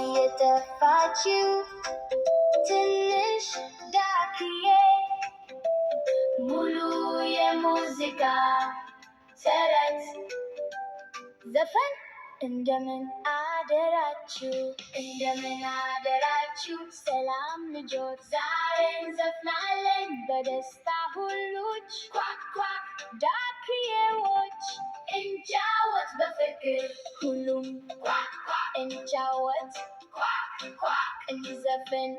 የጠፋችው ትንሽ ዳክዬ ሙሉ የሙዚቃ ተረት ዘፈን እንደምን አደራችሁ ሰላም ልጆች ዛሬን ዘፍናለን በደስታ ሁሉች ኳክ ኳክ ዳክዬዎች እንጫወት በፍቅር ሁሉም ኳክ ኳክ እንጫወት ኳክ ኳክ እንዘፍን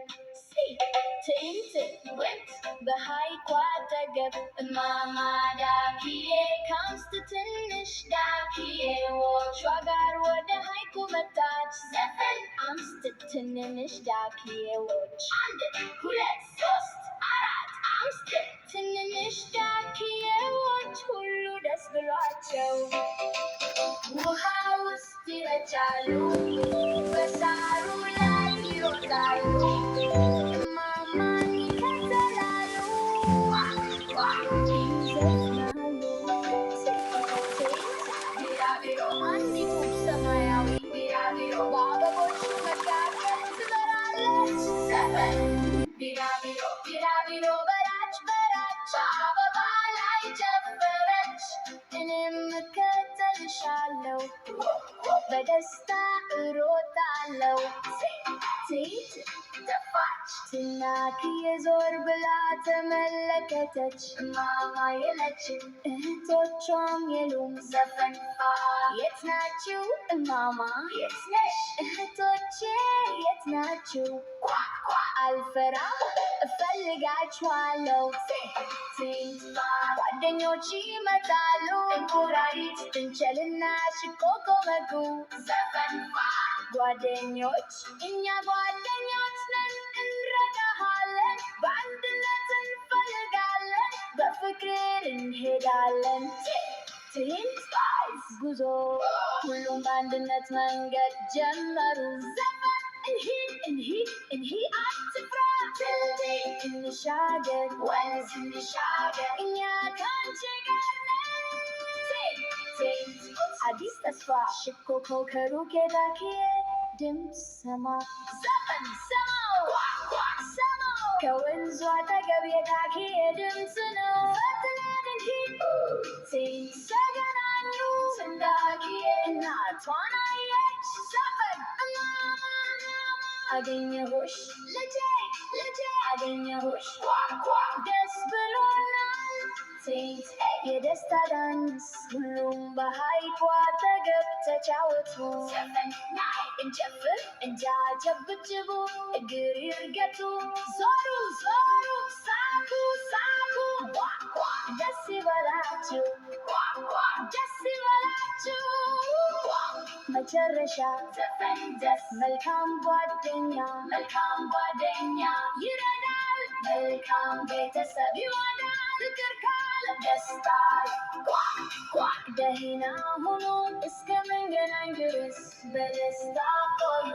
ትዕይንት ወንት በሐይቁ አጠገብ እማማ ዳክዬ ከአምስት ትንሽ ዳክዬዎች ጋር ወደ ሐይቁ መጣች ዘፈን አምስት ትንንሽ ዳክዬዎች አንድ ሁለት ሶስት አራት አምስት ትንንሽ ዳክዬዎች ሁሉ ደስ ብሏቸው ውሃ ውስጥ ይረጫሉ በሳሩ ላይ ይሮጣሉ እማማን ይከተላሉ ይዘፍናሉ ቢራቢሮ አንዲቱ ሰማያዊ ቢራቢሮ በአበቦቹ መካከል ትበራለች ዘፈን ቢራቢሮ ቢራቢሮ በራች በራች በአበባ ላይ ጨፈረች እኔም እከተልሻለሁ በደስታ እሮጣለሁ ሴት ጠፋች ትናክዬ ዞር ብላ ተመለከተች እማማ የለችም እህቶቿም የሉም ዘፈን የት ናችሁ እማማ የት ነሽ እህቶቼ የት ናችሁ አልፈራም እፈልጋችኋለሁ ጓደኞች ይመጣሉ እንቁራሪት ጥንቸልና ሽኮኮመጉ ዘፈን ጓደኞች እኛ ጓደኞች ነን እንረዳሃለን በአንድነት እንፈልጋለን በፍቅር እንሄዳለን ትዕይንት ጉዞ ሁሉም በአንድነት መንገድ ጀመሩ ዘፈን እንሂድ አትፍራ ድልድይ እንሻገር ወንዝ እንሻገር እኛ ካንቺ ጋር ነን አዲስ ተስፋ ሽኮኮ ከሩቅ የዳክዬ ድምፅ ሰማ ዘፈን ሰማው ከወንዙ አጠገብ የዳክዬ ድምፅ ነው ፈጥነን እንሂድ ሲገናኙ ዳክዬ እናቷን አየች ዘፈን አገኘሁሽ ልጄ አገኘሁሽ ደስ ብሎናል የደስታ ዳንስ ሁሉም በሐይቁ አጠገብ ተጫወቱ እንጨፍር እንጃጀብጅቡ እግር ይርገጡ ዞሩ ሳቁ ደስ ይበላችሁ መጨረሻ ዘፈን ደስ መልካም ጓደኛ ይረዳል መልካም ቤተሰብ ይሆናል ፍቅር ካለ ደስታ ደህና ሁኑ እስከምንገናኝ ድረስ በደስታ ቆዩ